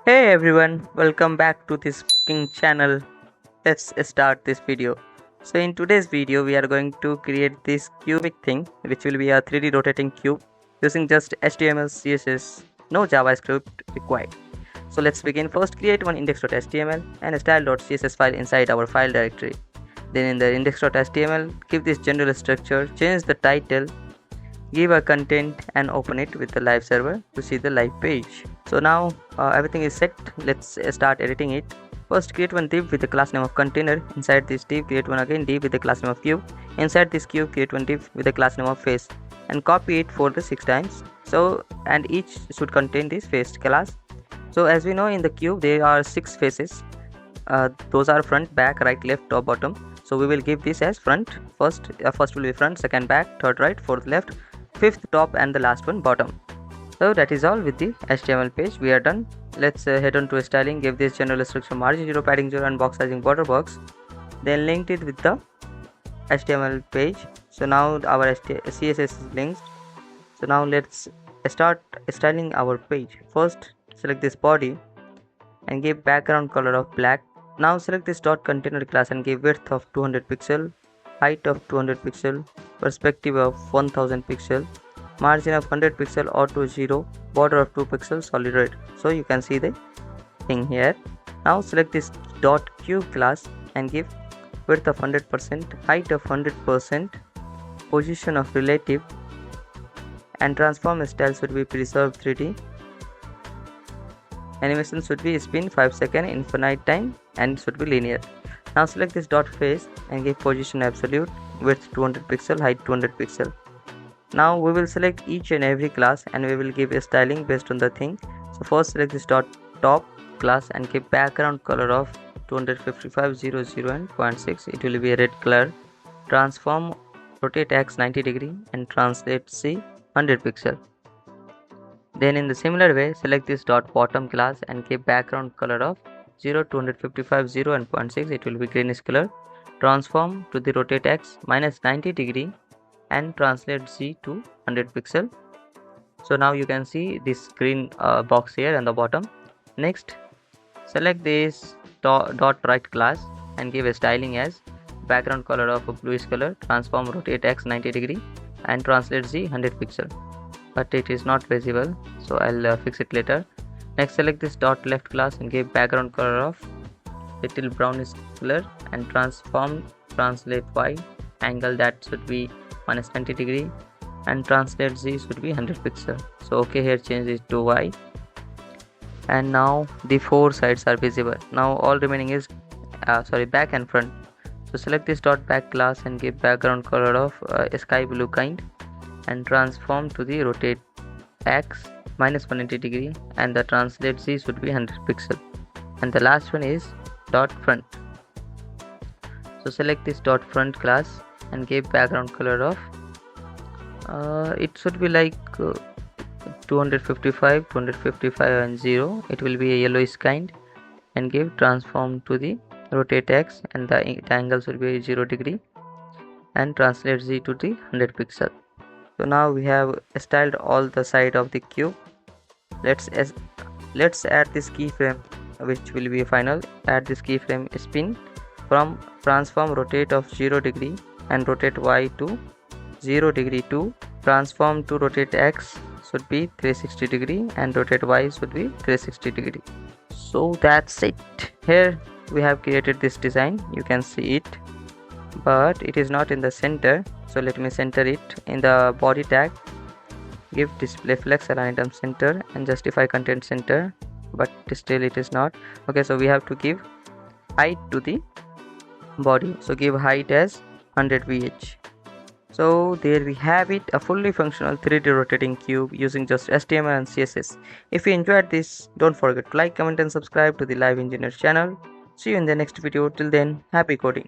Hey everyone, welcome back to this channel. Let's start this video. So in today's video we are going to create this cubic thing, which will be a 3D rotating cube using just HTML CSS, no JavaScript required. So let's begin. First create one index.html and a style.css file inside our file directory. Then in the index.html give this general structure, change the title, give a content and open it with the live server to see the live page. So now everything is set. Let's start editing it. First create one div with the class name of container. Inside this div create one again div with the class name of cube. Inside this cube create one div with the class name of face and copy it for the 6 times. So and each should contain this face class. So as we know, in the cube there are 6 faces. Those are front, back, right, left, top, bottom. So we will give this as front. First will be front, second back, third right, fourth left, fifth top, and the last one bottom. So that is all with the HTML page. We are done. Let's head on to styling. Give this general structure margin 0, padding 0, and box sizing border box. Then linked it with the HTML page. So now our CSS is linked. So now let's start styling our page. First select this body and give background color of black. Now select this dot container class and give width of 200 pixel, height of 200 pixel, perspective of 1000 pixel, margin of 100 pixel auto 0, border of 2 pixels, solid red. So you can see the thing here. Now select this dot cube class and give width of 100%, height of 100%, position of relative, and transform style should be preserve 3D. Animation should be spin 5 seconds, infinite time, and it should be linear. Now select this dot face and give position absolute, width 200 pixel, height 200 pixel. Now we will select each and every class and we will give a styling based on the thing. So first select this dot top class and give background color of 255, 00 and 0.6. It will be a red color. Transform rotateX 90 degree and translate C 100 pixel. Then in the similar way select this dot bottom class and give background color of 0, 255, 0 and 0.6. It will be greenish color. Transform to the rotateX minus 90 degree and translate Z to 100 pixel. So now you can see this green box here on the bottom. Next select this dot right class and give a styling as background color of a bluish color. Transform rotateX 90 degree and translate Z 100 pixel, but it is not visible, so I'll fix it later. Next select this dot left class and give background color of little brownish color and translate Y angle, that should be minus 90 degree, and translate Z should be 100 pixel. So okay, here change it to Y, and now the 4 sides are visible. Now all remaining is back and front. So select this dot back class and give background color of sky blue kind and transform to the rotate X minus 180 degree, and the translate Z should be 100 pixel. And the last one is dot front. So select this dot front class and give background color of it should be like 255, 255 and 0. It will be a yellowish kind, and give transform to the rotate X, and the angle should be 0 degree, and translate Z to the 100 pixel. So now we have styled all the side of the cube. Let's add this keyframe, which will be final. Add this keyframe spin from transform rotate of 0 degree and rotate Y to 0 degree to transform to rotate X should be 360 degree and rotate Y should be 360 degree. So that's it. Here we have created this design. You can see it, but it is not in the center. So let me center it. In the body tag give display flex align item center and justify content center, but still it is not. Okay, so we have to give height to the body. So give height as 100 VH. So there we have it, a fully functional 3D rotating cube using just HTML and CSS. If you enjoyed this, don't forget to like, comment and subscribe to the Live Engineers channel. See you in the next video. Till then, happy coding.